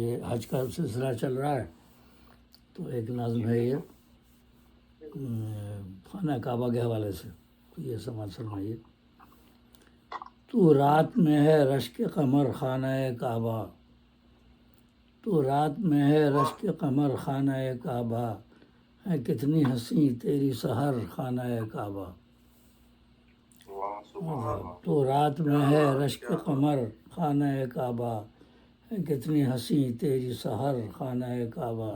یہ حج کا سلسلہ چل رہا ہے تو ایک نظم ہے یہ خانہ کعبہ کے حوالے سے، تو یہ سماعت فرمائیے۔ تو رات میں ہے رشک قمر خانہ کعبہ، تو رات میں ہے رشک قمر خانہ کعبہ، ہے کتنی حسین تیری سحر خانہ کعبہ۔ تو رات میں ہے رشک قمر خانہ کعبہ، ہے کتنی حسین تیری سحر خانہ کعبہ۔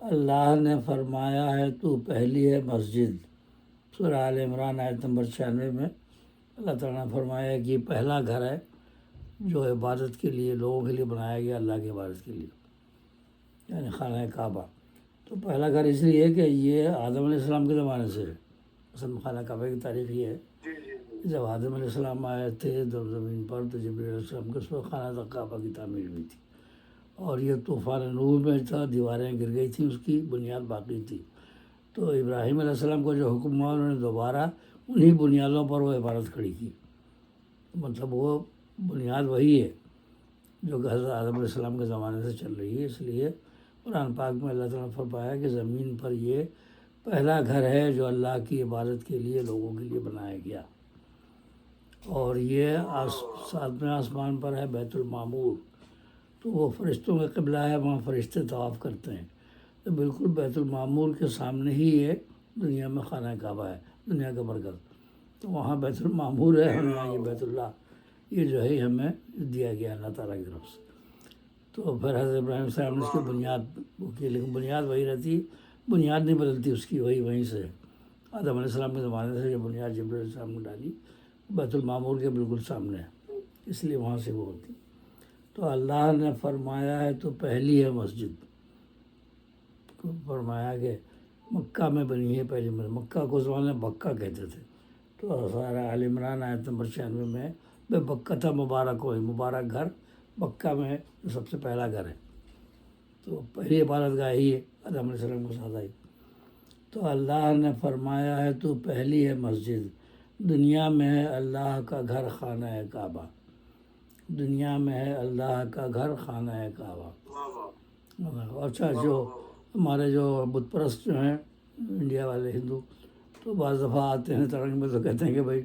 اللہ نے فرمایا ہے تو پہلی ہے مسجد، سورہ آل عمران آیت نمبر 96 میں اللہ تعالیٰ نے فرمایا ہے کہ یہ پہلا گھر ہے جو عبادت کے لیے لوگوں کے لیے بنایا گیا، اللہ کی عبادت کے لیے، یعنی خانہ کعبہ۔ تو پہلا گھر اس لیے کہ یہ آدم علیہ السلام کے زمانے سے ہے۔ اصل میں خانہ کعبہ کی تاریخ یہ ہے کہ جب آدم علیہ السلام آئے تھے زمین پر تو جبریل علیہ السلام کے اس وقت خانہ کعبہ کی تعمیر ہوئی تھی، اور یہ طوفان نوح میں تھا، دیواریں گر گئی تھیں، اس کی بنیاد باقی تھی۔ تو ابراہیم علیہ السلام کو جو حکم ہوا انہوں نے دوبارہ انہی بنیادوں پر وہ عبادت کھڑی کی، مطلب وہ بنیاد وہی ہے جو کہ حضرت آدم علیہ السلام کے زمانے سے چل رہی ہے۔ اس لیے قرآن پاک میں اللہ تعالیٰ نے فرمایا کہ زمین پر یہ پہلا گھر ہے جو اللہ کی عبادت کے لیے لوگوں کے لیے بنایا گیا، اور یہ ساتویں آسمان پر ہے بیت المعمور، تو وہ فرشتوں کا قبلہ ہے، وہاں فرشتے طواف کرتے ہیں۔ تو بالکل بیت المعمور کے سامنے ہی یہ دنیا میں خانہ کعبہ ہے، دنیا کا مرکز۔ تو وہاں بیت المعمور ہے، ہمیں یہاں یہ بیت اللہ یہ جو ہے ہمیں دیا گیا اللہ تعالیٰ کی طرف سے۔ تو پھر حضرت ابراہیم علیہ السلام نے اس کی بنیاد وہ کی، لیکن بنیاد وہی رہتی، بنیاد نہیں بدلتی اس کی، وہیں سے آدم علیہ السلام کے زمانے سے جو بنیاد جبریل علیہ السلام نے ڈالی بیت المعمور کے بالکل سامنے ہے، اس لیے وہاں سے وہ ہوتی۔ تو اللہ نے فرمایا ہے تو پہلی ہے مسجد، فرمایا کہ مکہ میں بنی ہے پہلی مسجد۔ مکہ کو زمانے میں بکہ کہتے تھے، تو سارا آل عمران آیت نمبر 96 میں بے بکہ مبارک ہوئی، مبارک گھر مکہ میں جو سب سے پہلا گھر ہے، تو پہلی عبادت گاہ ہی ہے، آدم علیہ السلام کے ساتھ آئی۔ تو اللہ نے فرمایا ہے تو پہلی ہے مسجد، دنیا میں ہے اللہ کا گھر خانہ کعبہ، دنیا میں ہے اللہ کا گھر خانہ کعبہ۔ اچھا، جو ہمارے جو بت پرست جو ہیں انڈیا والے ہندو، تو بعض دفعہ آتے ہیں ترنگ میں تو کہتے ہیں کہ بھائی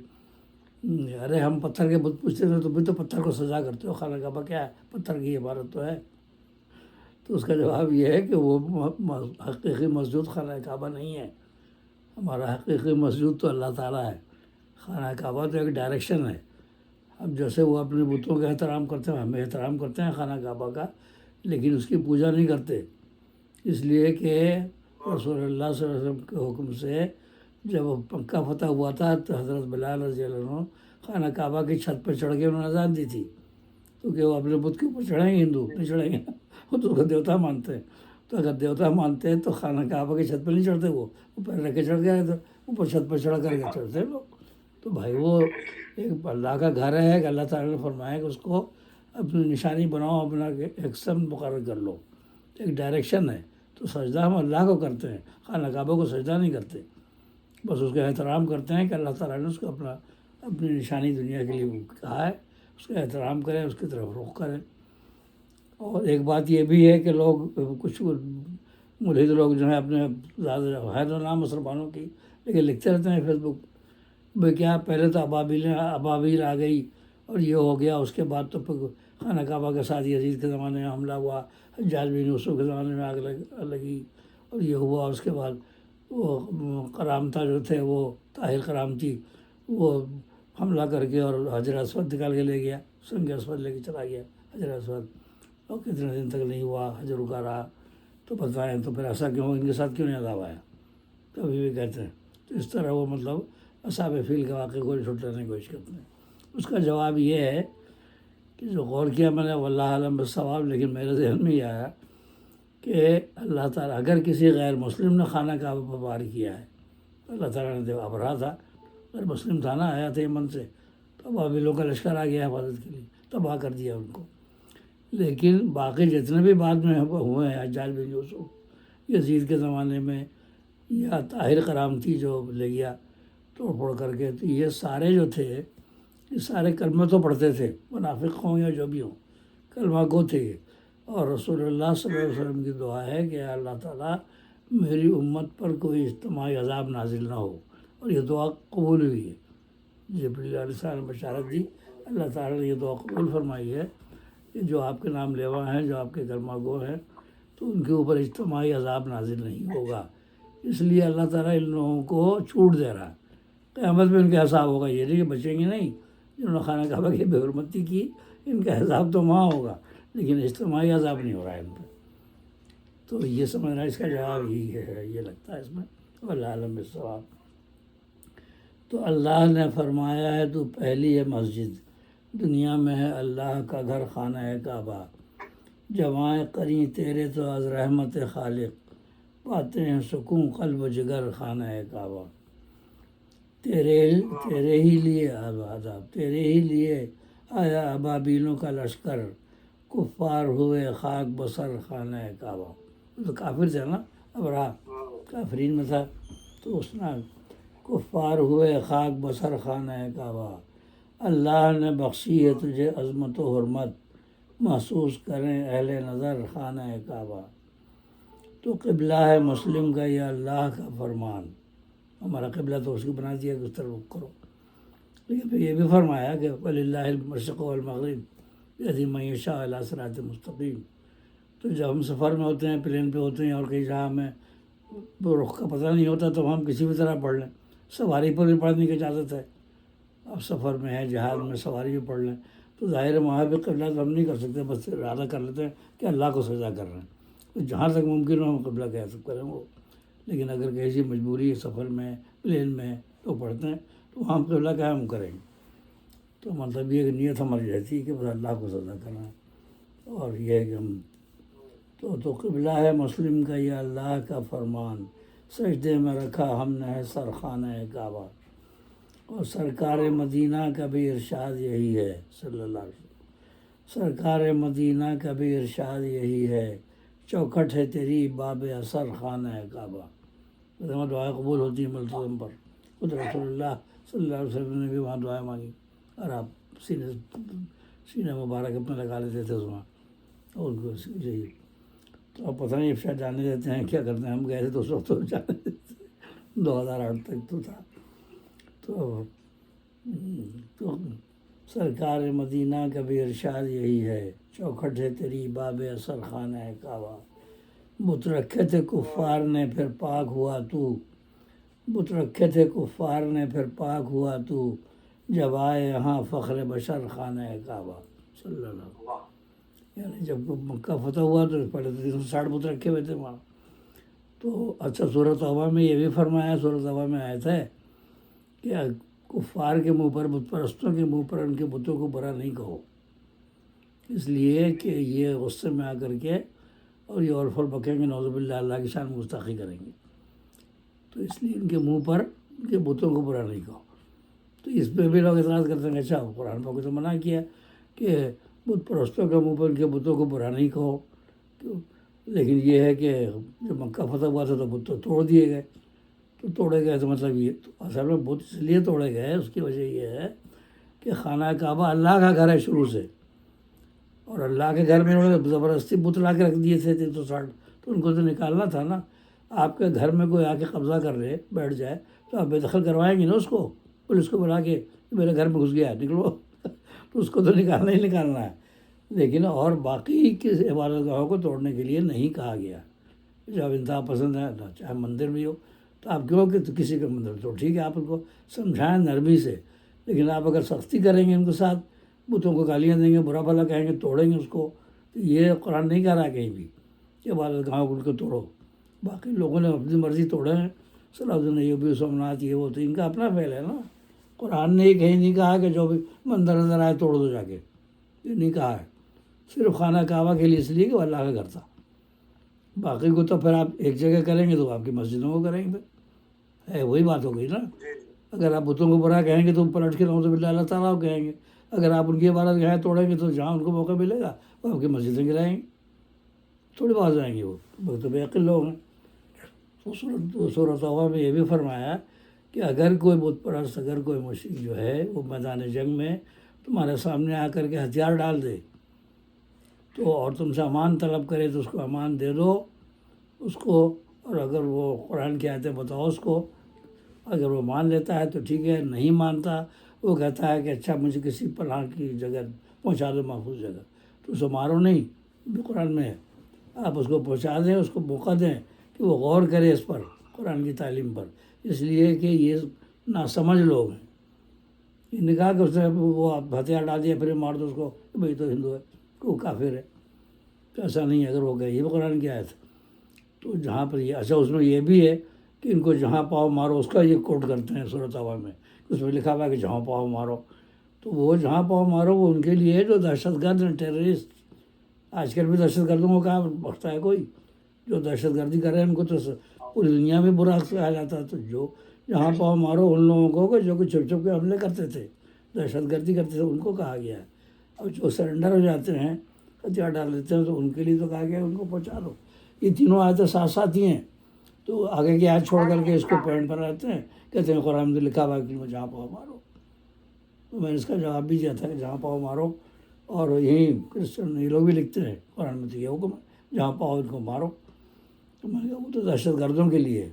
ارے ہم پتھر کے بت پوچھتے تھے تو بھی تو پتھر کو سجا کرتے ہو، خانہ کعبہ کیا ہے، پتھر کی عبادت تو ہے۔ تو اس کا جواب یہ ہے کہ وہ حقیقی مسجد خانہ کعبہ نہیں ہے، ہمارا حقیقی مسجد تو اللہ تعالیٰ ہے، خانہ کعبہ تو ایک ڈائریکشن ہے۔ اب جیسے وہ اپنے بتوں کا احترام کرتے ہیں، ہمیں احترام کرتے ہیں خانہ کعبہ کا، لیکن اس کی پوجا نہیں کرتے، اس لیے کہ رسول اللہ صلی اللہ علیہ وسلم کے حکم سے جب مکہ فتح ہوا تھا تو حضرت بلال رضی اللہ عنہ خانہ کعبہ کی چھت پہ چڑھ کے انہوں نے اذان دی تھی، کیونکہ وہ اپنے بت کے اوپر چڑھیں گے، ہندو نہیں چڑھیں گے، وہ تو اس کو دیوتا مانتے ہیں۔ تو اگر دیوتا مانتے ہیں تو خانہ کعبہ کی چھت پہ نہیں چڑھتے، وہ اوپر رکھ کے چڑھ گئے، تو اوپر چھت پہ چڑھ کر کے چڑھتے ہیں لوگ۔ تو بھائی وہ ایک اللہ کا گھر ہے کہ اللہ تعالیٰ نے فرمایا کہ اس کو اپنی نشانی بناؤ، اپنا ایک سمت مقرر کر لو، ایک ڈائریکشن ہے۔ تو سجدہ ہم اللہ کو کرتے ہیں، خانہ کعبہ کو سجدہ نہیں کرتے، بس اس کا احترام کرتے ہیں کہ اللہ تعالیٰ نے اس کو اپنی نشانی دنیا کے لیے کہا ہے، اس کا احترام کریں، اس کی طرف رخ کریں۔ اور ایک بات یہ بھی ہے کہ لوگ کچھ ملحد لوگ جو ہیں اپنے زیادہ ہے تو نام مسلمانوں کی، لیکن لکھتے رہتے ہیں فیس بک بھائی کیا پہلے تو ابابیل آ گئی اور یہ ہو گیا، اس کے بعد تو خانہ کعبہ کے ساتھ یزید کے زمانے میں حملہ ہوا، حجاج بن یوسف کے زمانے میں آگ لگی اور یہ ہوا، اس کے بعد وہ کرامتہ جو تھے وہ طاہر کرامتی وہ حملہ کر کے اور حجر اسود نکال کے لے گیا، سنگ اسود لے کے چلا گیا حجر اسود، اور کتنے دن تک نہیں ہوا، حجر رکا رہا۔ تو بتائیں تو پھر ایسا کیوں، ان کے ساتھ کیوں نہیں عذاب آیا، کبھی بھی کہتے ہیں۔ تو اس طرح وہ مطلب اصحاب فیل کے واقعے کو چھٹانے کی کوشش کرتے ہیں۔ اس کا جواب یہ ہے کہ جو غور کیا میں نے واللہ عالم بالصواب، لیکن میرے ذہن میں یہ آیا کہ اللہ تعالیٰ اگر کسی غیر مسلم نے خانہ کعبہ پر وار کیا ہے تو اللہ تعالیٰ نے ابرا تھا، غیر مسلم تھا نا، آیا تھا یمن سے، تو ابابیلوں کا لشکر آ گیا حفاظت کے لیے، تباہ کر دیا ان کو۔ لیکن باقی جتنے بھی بعد میں ہوئے ہیں، حجاج بن یوسف یزید کے زمانے میں، یا طاہر کرامتی جو لے گیا توڑ پھوڑ کر کے، تو یہ سارے جو تھے یہ سارے کلمہ تو پڑھتے تھے، منافق ہوں یا جو بھی ہوں، کلمہ گو تھے یہ، اور رسول اللہ صلی اللہ علیہ وسلم کی دعا ہے کہ اللہ تعالیٰ میری امت پر کوئی اجتماعی عذاب نازل نہ ہو، اور یہ دعا قبول ہوئی ہے۔ جبریل علیہ السلام نے بشارت دی، اللہ تعالیٰ نے یہ دعا قبول فرمائی ہے کہ جو آپ کے نام لیوا ہیں، جو آپ کے کلمہ گو ہیں، تو ان کے اوپر اجتماعی عذاب نازل نہیں ہوگا۔ اس لیے اللہ تعالیٰ ان لوگوں کو چھوٹ دے رہا ہے، قیامت میں ان کا حساب ہوگا، یہ نہیں کہ بچیں گے نہیں۔ جنہوں نے خانہ کعبہ کی بے حرمتی کی، ان کا حساب تو وہاں ہوگا، لیکن اجتماعی عذاب نہیں ہو رہا ہے ان پہ۔ تو یہ سمجھنا اس کا جواب یہی ہے، یہ لگتا ہے اس میں، واللہ اعلم بالصواب۔ تو اللہ نے فرمایا ہے تو پہلی ہے مسجد دنیا میں ہے اللہ کا گھر خانہ کعبہ، جوائیں قریں تیرے تو از رحمت خالق، پاتے ہیں سکون قلب و جگر خانہ کعبہ۔ تیرے ہی لیے آداب، تیرے ہی لیے آیا ابابیلوں کا لشکر، کفار ہوئے خاک بسر خانہ کعبہ۔ تو کافر تھا نا، ابرہا کافرین میں تھا، تو اس نے کفار ہوئے خاک بسر خانہ کعبہ، اللہ نے بخشی ہے تجھے عظمت و حرمت، محسوس کریں اہل نظر خانہ کعبہ۔ تو قبلہ ہے مسلم کا یہ اللہ کا فرمان، ہمارا قبلہ تو اس کو بنا دیا کہ اس طرح رخ کرو، لیکن پھر یہ بھی فرمایا کہ وَلِلَّهِ الْمَشْرِقُ وَالْمَغْرِبُ يَهْدِي مَن يَشَاءُ إِلَىٰ صِرَاطٍ مُّسْتَقِيمٍ۔ تو جب ہم سفر میں ہوتے ہیں، پلین پہ ہوتے ہیں، اور کہیں جہاں ہمیں رخ کا پتہ نہیں ہوتا، تو ہم کسی بھی طرح پڑھ لیں، سواری پر بھی پڑھنے کی اجازت ہے۔ اب سفر میں ہے، جہاز میں سواری بھی پڑھ لیں، تو ظاہر ہے وہاں بھی قبلہ تو ہم نہیں کر سکتے، بس ارادہ کر لیتے ہیں کہ اللہ کو سجدہ کر رہے ہیں، تو جہاں تک ممکن ہو ہم قبلہ کہہ سکتے ہیں وہ۔ لیکن اگر کسی مجبوری سفر میں، پلین میں تو پڑھتے ہیں، تو وہاں ہم قبلہ کیا ہم کریں گے؟ تو مطلب یہ کہ نیت ہماری رہتی ہے کہ بس اللہ کو سجدہ کرنا ہے، اور یہ ہے کہ ہم تو قبلہ ہے مسلم کا یہ اللہ کا فرمان، سجدے میں رکھا ہم نے ہے سر خانہ کعبہ۔ اور سرکار مدینہ کا بھی ارشاد یہی ہے صلی اللہ علیہ وسلم، سرکار مدینہ کا بھی ارشاد یہی ہے، چوکھٹ ہے تیری باب اثر خانہ کعبہ۔ دعائیں قبول ہوتی ہیں ملتظم پر، خود رسول اللہ صلی اللہ علیہ وسلم نے بھی وہاں دعائیں مانگی، اور آپ سینہ مبارک اپنا لگا لیتے تھے اس میں، اور یہی تو اب پتہ نہیں شاید جانے دیتے ہیں کیا کرتے ہیں، ہم گئے تھے تو اس وقت تو جانے دیتے تھے، 2008 تک تو تھا۔ تو سرکار مدینہ کا بھی ارشاد یہی ہے، چوکھٹ ہے تیری باب اثر خانہ کعبہ، بت رکھے تھے کفار نے پھر پاک ہوا تو، بت رکھے تھے کفار نے پھر پاک ہوا تو، جب آئے یہاں فخر بشر خانہ کعبہ صلی اللہ علیہ وسلم۔ یعنی جب مکہ فتح ہوا تو پہلے تو 360 بت رکھے ہوئے تھے وہاں۔ تو اچھا سورۃ توبہ میں یہ بھی فرمایا، سورۃ توبہ میں آیت ہے کہ کفار کے منہ پر، بت پرستوں کے منہ پر ان کے بتوں کو برا نہیں کہو، اس لیے کہ یہ غصے میں آ کر کے اور یہ عرف بکیں گے، نعوذ باللہ اللہ کی شان میں گستاخی کریں گے، تو اس لیے ان کے منہ پر ان کے بتوں کو برا نہیں کہو۔ تو اس پہ بھی لوگ اعتراض کرتے ہیں کہ اچھا قرآن پاک تو منع کیا کہ بت پرستوں کے منہ پر ان کے بتوں کو برا نہیں کہو، لیکن یہ ہے کہ جب مکہ فتح ہوا تھا تو بت تو توڑ دیے گئے، تو توڑے گئے تو مطلب یہ تو اصل میں بت اس لیے توڑے گئے، اس کی وجہ یہ ہے کہ خانہ کعبہ اللہ کا گھر ہے شروع سے، اور اللہ کے گھر میں انہوں نے زبردستی بت لا کے رکھ دیے تھے 360، تو ان کو تو نکالنا تھا نا۔ آپ کے گھر میں کوئی آ کے قبضہ کر لے، بیٹھ جائے، تو آپ بے دخل کروائیں گے نا اس کو، پولیس کو بلا کے میرے گھر میں گھس گیا نکلو، تو اس کو تو نکالنا ہی نکالنا ہے۔ لیکن اور باقی کی عبادت گاہوں کو توڑنے کے لیے نہیں کہا گیا، جب انتہا پسند ہے چاہے مندر بھی ہو، تو آپ کیوں کہ کسی کا مندر تو ٹھیک ہے، آپ ان کو سمجھائیں نرمی سے، لیکن آپ اگر سختی کریں گے ان کے ساتھ، بتوں کو گالیاں دیں گے، برا بھلا کہیں گے، توڑیں گے اس کو، تو یہ قرآن نہیں کہہ رہا کہیں بھی کہ عبادت گاہوں کو ان کو توڑو۔ باقی لوگوں نے اپنی مرضی توڑے ہیں، صلاح الدین ایوبی، سومناتھ، یہ وہ، تو ان کا اپنا فعل ہے نا۔ قرآن نے کہیں نہیں کہا کہ جو بھی مندر نظر آئے توڑ دو جا کے، یہ نہیں کہا ہے، صرف خانہ کعبہ کے لیے اس لیے کہ وہ اللہ کا گھر تھا، باقی کو تو پھر آپ ایک جگہ کریں گے تو آپ کی مسجدوں کو کریں گے، ہے وہی بات ہو گئی نا۔ اگر آپ بتوں کو برا کہیں گے تو پلٹ کے نعوذ باللہ اللہ تعالیٰ کو کہیں گے، اگر آپ ان کی عبادت گاہیں توڑیں گے تو جہاں ان کو موقع ملے گا وہ آپ کی مسجدیں گرائیں گے، تھوڑی باز آئیں گے، وہ تو بے عقل لوگ ہیں۔ تو سورۃ توبہ میں یہ بھی فرمایا کہ اگر کوئی بت پرست، اگر کوئی مشرک جو ہے وہ میدان جنگ میں تمہارے سامنے آ کر کے ہتھیار ڈال دے، تو اور تم سے امان طلب کرے تو اس کو امان دے دو اس کو، اور اگر وہ قرآن کی آیتیں بتاؤ اس کو، اگر وہ مان لیتا ہے تو ٹھیک ہے، نہیں مانتا وہ کہتا ہے کہ اچھا مجھے کسی پناہ کی جگہ پہنچا دو، محفوظ جگہ، تو اسے مارو نہیں، بھی قرآن میں ہے، آپ اس کو پہنچا دیں، اس کو موقع دیں کہ وہ غور کرے اس پر، قرآن کی تعلیم پر، اس لیے کہ یہ ناسمجھ لوگ ہیں۔ یہ نے کہا کہ اس نے وہ ہتھیار ڈال دیا پھر مار دو اس کو، بھائی تو ہندو ہے، وہ کافر ہے، تو ایسا نہیں ہے، اگر وہ گئے یہ بھی قرآن کی آیت ہے۔ تو جہاں پر یہ اچھا اس میں یہ بھی ہے کہ ان کو جہاں پاؤ مارو، اس کا یہ کوٹ کرتے ہیں سورۃ توبہ میں، اس میں لکھا ہوا ہے کہ جہاں پاؤ مارو، تو وہ جہاں پاؤ مارو وہ ان کے لیے جو دہشت گرد ہیں، ٹیررسٹ، آج کل بھی دہشت گردوں کو کہاں بخشتا ہے کوئی، جو دہشت گردی کر رہے ہیں ان کو تو پوری دنیا میں برا کہا جاتا ہے، تو جو جہاں پاؤ مارو ان لوگوں کو جو کہ چھپ چھپ کے حملے کرتے تھے، دہشت گردی کرتے تھے، ان کو کہا گیا ہے، اور جو سرنڈر ہو جاتے ہیں، ہتھیار ڈال دیتے ہیں، تو ان کے لیے تو کہا گیا ہے ان کو پہنچا دو۔ یہ تینوں آیتیں ساتھ ساتھ ہی ہیں، تو آگے کی آیت چھوڑ کر کے اس کو پوائنٹ پر رہتے ہیں، کہتے ہیں قرآن میں لکھا ہوا ہے کہ جہاں پاؤ مارو، تو میں نے اس کا جواب بھی دیا تھا کہ جہاں پاؤ مارو، اور یہی کرسچن یہ لوگ بھی لکھتے ہیں قرآن میں تو یہ حکم ہے جہاں پاؤ ان کو مارو، تو میں نے کہا وہ تو دہشت گردوں کے لیے ہے۔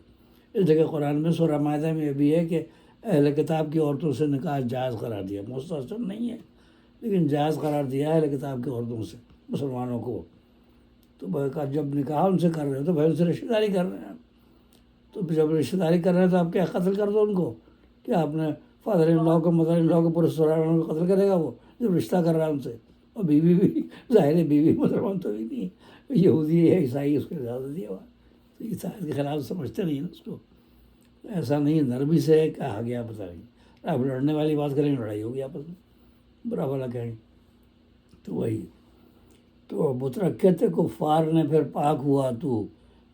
اس جگہ قرآن میں سورہ مائدہ میں یہ بھی ہے کہ اہل کتاب کی عورتوں سے نکاح جائز قرار دیا، مستحسن نہیں ہے لیکن جائز قرار دیا ہے اہل کتاب کی عورتوں سے مسلمانوں کو، تو جب نکاح ان سے کر رہے ہو تو بھائی ان سے رشتہ داری کر رہے ہیں، تو جب رشتہ داری کر رہے ہیں تو آپ کیا قتل کر دو ان کو، کیا آپ نے فادر ان لاء کو مدر ان لاء کو پورے سسرال کو قتل کرے گا وہ جب رشتہ کر رہا ہے ان سے، اور بیوی بھی ظاہر ہے بیوی مسلمان تو بھی نہیں ہے، یہودی ہے عیسائی، اس کو اجازت دیا ہوا، تو عیسائی کے خلاف سمجھتے نہیں ہیں اس کو، ایسا نہیں، نرمی سے کہا گیا، پتہ نہیں آپ لڑنے والی بات کریں گے لڑائی ہوگی آپس میں، برا بھلا کہیں، تو وہی تو مترکت کفار نے پھر پاک ہوا تو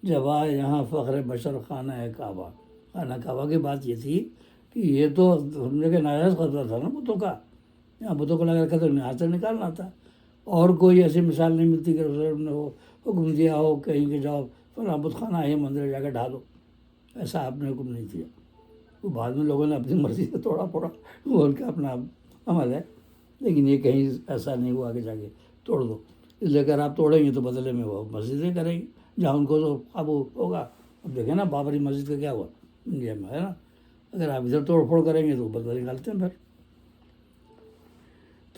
جب آئے یہاں فخر بشر خانہ کعبہ، خانہ کعبہ کی بات یہ تھی کہ یہ تو ہم نے کہ ناجائز قبضہ تھا نا بتوں کا، یہاں بتوں کو لگا رکھا تو یہاں سے نکالنا تھا، اور کوئی ایسی مثال نہیں ملتی کہ رسول نے وہ حکم دیا ہو کہیں کہ جاؤ فلاں بت خانہ ہے مندر جا کے ڈھالو، ایسا آپ نے حکم نہیں کیا، وہ بعد میں لوگوں نے اپنی مرضی سے توڑا پھوڑا، وہ ان کا اپنا عمل ہے، لیکن یہ کہیں ایسا نہیں ہوا کہ جا کے توڑ دو، اس لیے اگر آپ توڑیں گے تو بدلے میں وہ مسجدیں کریں گے جہاں ان کو تو قابو ہوگا۔ اب دیکھیں نا بابری مسجد کا کیا ہوا انڈیا میں، ہے نا، اگر آپ ادھر توڑ پھوڑ کریں گے تو بدلہ نکالتے ہیں پھر۔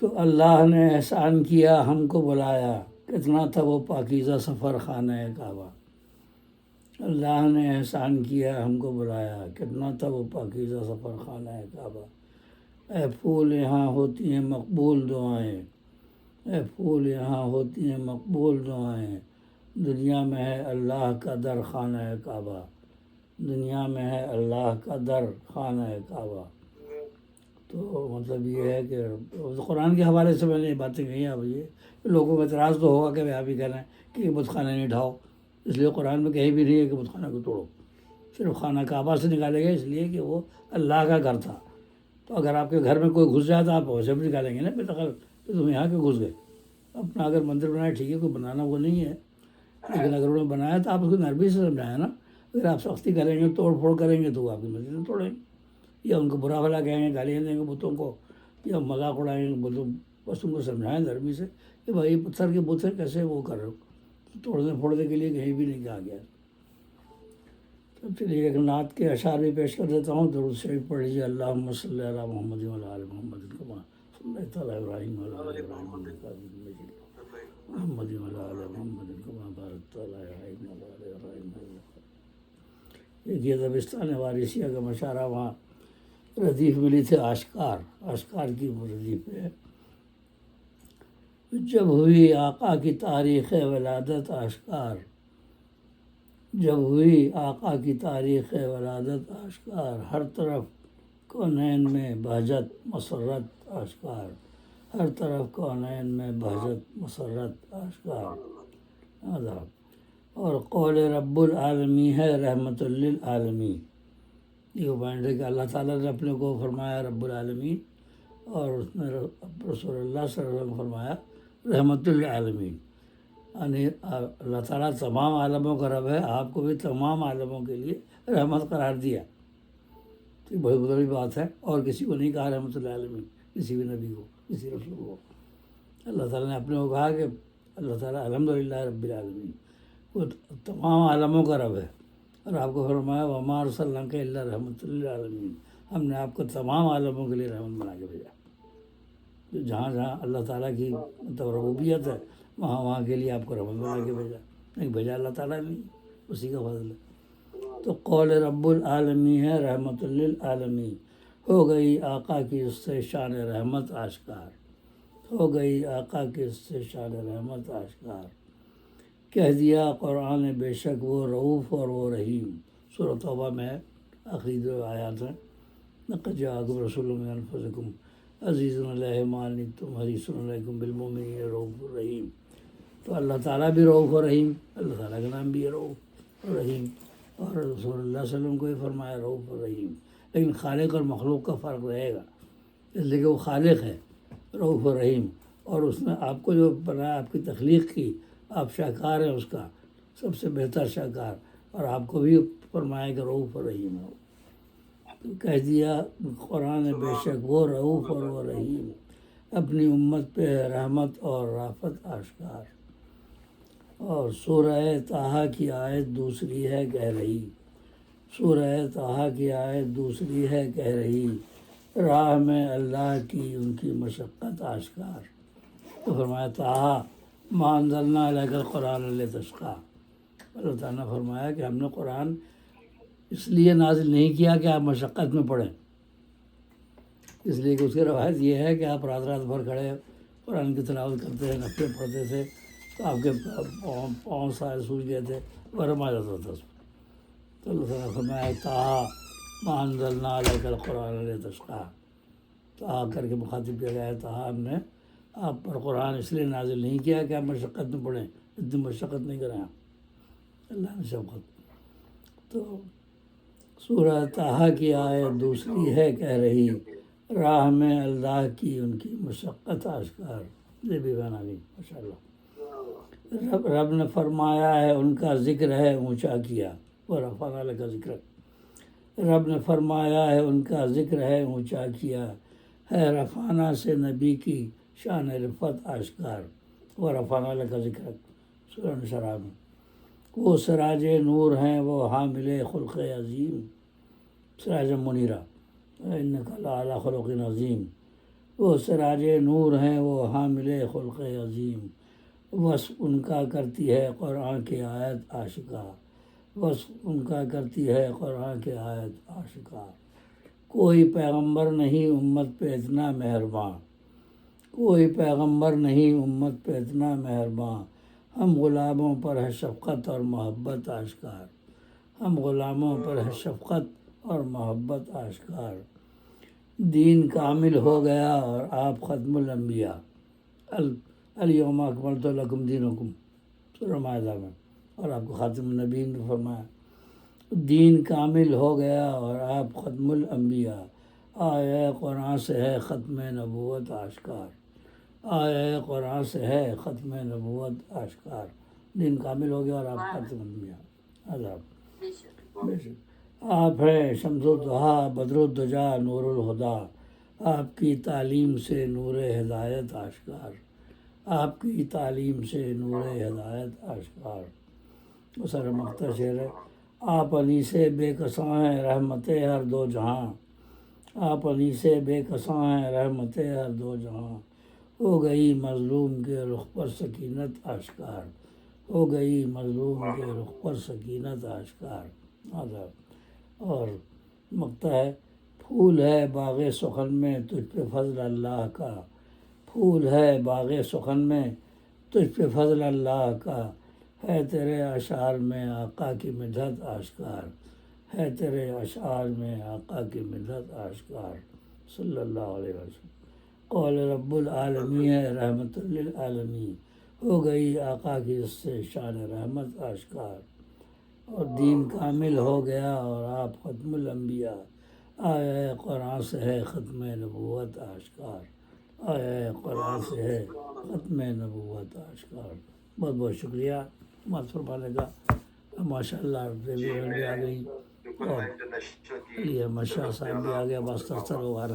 تو اللہ نے احسان کیا ہم کو بلایا، کتنا تھا وہ پاکیزہ سفر خانہ کعبہ، اللہ نے احسان کیا ہم کو بلایا، کتنا تھا وہ پاکیزہ سفر خانہ کعبہ، اے پھول یہاں ہوتی ہیں مقبول دعائیں، اے پھول یہاں ہوتی ہیں مقبول دعائیں، دنیا میں ہے اللہ کا در خانہ کعبہ، دنیا میں ہے اللہ کا در خانہ کعبہ۔ تو مطلب یہ ہے کہ قرآن کے حوالے سے میں نے یہ باتیں کہی ہیں، اب یہ لوگوں کو اعتراض تو ہوگا کہ آپ ہی کہہ رہے ہیں کہ بت خانہ نہیں ڈھاؤ، اس لیے قرآن میں کہیں بھی نہیں ہے کہ بت خانہ کو توڑو، صرف خانہ کعبہ سے نکالے گئے اس لیے کہ وہ اللہ کا گھر تھا، تو اگر آپ کے گھر میں کوئی گھس جائے تو آپ ویسے بھی نکالیں گے نا بےدخل، تو تم یہاں کے گھس گئے، اپنا اگر مندر بنایا ٹھیک ہے، کوئی بنانا وہ نہیں ہے، لیکن اگر انہوں نے بنایا تو آپ اس کو نرمی سے سمجھائیں نا، اگر آپ سختی کریں گے توڑ پھوڑ کریں گے تو وہ آپ کی مسجدیں توڑیں گے، یا ان کو برا بھلا کہیں گے، گالیاں دیں گے بتوں کو، یا مذاق اڑائیں گے بتوں، بس ان کو سمجھائیں نرمی سے کہ بھائی پتھر کے بت ہیں کیسے وہ کر رہے ہو، توڑنے پھوڑنے کے لیے کہیں بھی نہیں کہا گیا۔ تب چلیے ایک نعت کے اشعار بھی پیش کر دیتا ہوں، درود شریف پڑھ لیجیے، اللہم صلی علی محمد وعلی آل محمد کما صلیت علی ابراہیم وعلی آل ابراہیم انک حمید مجید، محمد وعلی آل محمد کما بارکت علی ابراہیم وعلی آل ابراہیم انک۔ یہ دبستان وارثیہ کا مشاعرہ وہاں ردیف ملی تھی، آشکار کی ردیف ہے، جب ہوئی آقا کی تاریخ ولادت آشکار، جب ہوئی آقا کی تاریخ ولادت آشکار، ہر طرف کونین میں بہجت مسرت آشکار، ہر طرف کونین میں بہجت مسرت آشکار، اور قول رب العالمین ہے رحمت للعالمین، یہ پوائنٹ ہے کہ اللہ تعالیٰ نے اپنے کو فرمایا رب العالمین، اور اس نے رسول اللہ صلی اللہ علیہ وسلم فرمایا رحمت للعالمین، یعنی اللہ تعالیٰ تمام عالموں کا رب ہے، آپ کو بھی تمام عالموں کے لیے رحمت قرار دیا، تو یہ بہت بڑی بات ہے، اور کسی کو نہیں کہا رحمت للعالمین، کسی بھی نبی کو، کسی رسول کو، اللہ تعالیٰ نے اپنے کو کہا کہ اللہ تعالیٰ الحمدللہ رب العالمین وہ تمام عالموں کا رب ہے، اور آپ کو فرمایا وما ارسلناک الا رحمۃ للعالمین، ہم نے آپ کو تمام عالموں کے لیے رحمت بنا کے بھیجا۔ تو جہاں جہاں اللہ تعالیٰ کی مطلب ربوبیت ہے وہاں وہاں کے لیے آپ کو رحمت بنا کے بھیجا، نہیں بھیجا اللہ تعالیٰ نہیں، اسی کا فضل ہے۔ تو قول رب العالمین ہے رحمت للعالمین، ہو گئی آقا کی اس سے شان رحمت آشکار، ہو گئی آقا کی اس سے شان رحمت آشکار، کہہ دیا قرآن بے شک وہ رعوف اور وہ رحیم۔ سورۃ توبہ میں آخری جو آیات ہیں، لقد جاءکم رسول من انفسکم عزیز علیہ ما عنتم حریص علیکم بالمؤمنین رؤوف الرحیم۔ تو اللہ تعالیٰ بھی رؤوف و رحیم، اللہ تعالیٰ کا نام بھی ہے رؤوف و رحیم، اور رسول اللہ صلی اللہ علیہ وسلم کو بھی فرمایا رؤوف و رحیم، لیکن خالق اور مخلوق کا فرق رہے گا، اس لیے کہ وہ خالق ہے رؤوف و رحیم، اور اس نے آپ کو جو بنایا، آپ کی تخلیق کی، آپ شاہکار ہیں اس کا سب سے بہتر شاہکار، اور آپ کو بھی فرمایا کہ رؤوف و رحیم ہے۔ تو کہہ دیا قرآن بے شک وہ رؤوف اور وہ رحیم، اپنی امت پہ رحمت اور رافت آشکار۔ اور سورہ طٰہٰ کی آیت دوسری ہے کہہ رہی، سورہ طٰہٰ کی آیت دوسری ہے کہہ رہی، راہ میں اللہ کی ان کی مشقت آشکار۔ تو فرمایا طٰہٰ ما انزلنا الیک القرآن لتشقیٰ، اللہ تعالیٰ نے فرمایا کہ ہم نے قرآن اس لیے نازل نہیں کیا کہ آپ مشقت میں پڑھیں، اس لیے کہ اس کی روایت یہ ہے کہ آپ رات رات بھر کھڑے قرآن کی تلاوت کرتے ہیں، نفلیں پڑھتے تھے، تو آپ کے پاؤں سارے سوج گئے تھے، ورم آ جاتا تھا اس میں۔ تو اللہ تعالیٰ نے فرمایا طٰہٰ ما انزلنا الیک القرآن لتشقیٰ، طٰہٰ کر کے مخاطب کیا گیا ہے، طٰہٰ ہم نے آپ پر قرآن اس لیے نازل نہیں کیا کہ آپ مشقت میں پڑھیں، اتنی مشقت نہیں کریں آپ، اللہ نے شفقت۔ تو سورہ طٰہٰ کی آیت دوسری ہے کہہ رہی، راہ میں اللہ کی ان کی مشقت آشکار۔ یہ بھی بنا لی ماشاء اللہ۔ رب نے فرمایا ہے ان کا ذکر ہے اونچا کیا، وہ رفعنا لک ذکرک، رب نے فرمایا ہے ان کا ذکر ہے اونچا کیا، ہے رفعنا سے نبی کی شان رفعت آشکار، وہ رفعنا لک ذکرک سورہ نشراء میں۔ وہ سراج نور ہیں وہ حامل خلق عظیم، سراج منیرہ انک لعلی خلق عظیم، وہ سراج نور ہیں وہ حامل خلق عظیم، وصف ان کا کرتی ہے قرآن کی آیت آشکار، وصف ان کا کرتی ہے قرآن کی آیت آشکار۔ کوئی پیغمبر نہیں امت پہ اتنا مہرباں، کوئی پیغمبر نہیں امت پہ اتنا مہرباں، ہم غلاموں پر ہے شفقت اور محبت آشکار، ہم غلاموں پر ہے شفقت اور محبت آشکار۔ دین کامل ہو گیا اور آپ ختم الانبیاء، الیوم اکملت لکم دینکم سورہ مائدہ میں، اور آپ کو خاتم النبیین نے فرمایا دین کامل ہو گیا اور آپ ختم الانبیاء، آیا قرآن سے ہے ختم نبوت آشکار، آیا قرآن سے ہے ختم نبوت آشکار، دین کامل ہو گیا اور آپ ختم الانبیاء عذاب بے شک۔ آپ ہیں شمس الضحیٰ بدر الدجا نور الہدیٰ، آپ کی تعلیم سے نور ہدایت آشکار، آپ کی تعلیم سے نور ہدایت آشکار۔ وہ سارا مقطع شعر ہے۔ آپ علی سے بے کساں ہیں رحمت ہر دو جہاں، آپ علی سے بے کساں ہیں رحمت ہر دو جہاں، ہو گئی مظلوم کے رخ پر سکینت آشکار، ہو گئی مظلوم کے رخ پر سکینت آشکار عذاب۔ اور مقطع ہے پھول ہے باغ سخن میں تجھ پہ فضل اللہ کا، پھول ہے باغ سخن میں تجھ پہ فضل اللہ کا، ہے تیرے اشعار میں آقا کی مدحت آشکار، ہے تیرے اشعار میں آقا کی مدحت آشکار صلی اللہ علیہ وسلم۔ قول رب العالمین ہے رحمت للعالمین، ہو گئی آقا کی اس سے شان رحمت آشکار۔ اور دین کامل ہو گیا اور آپ ختم الانبیاء، آیا قرآن سے ہے ختم نبوت آشکار، آیا قرآن سے ہے ختم نبوت آشکار۔ بہت بہت شکریہ بات فرمانے کا۔ ماشاء اللہ ریویو بھی آ گئی، اور علی احمد شاہ صاحب بھی آ گیا، واسطہ وغیرہ۔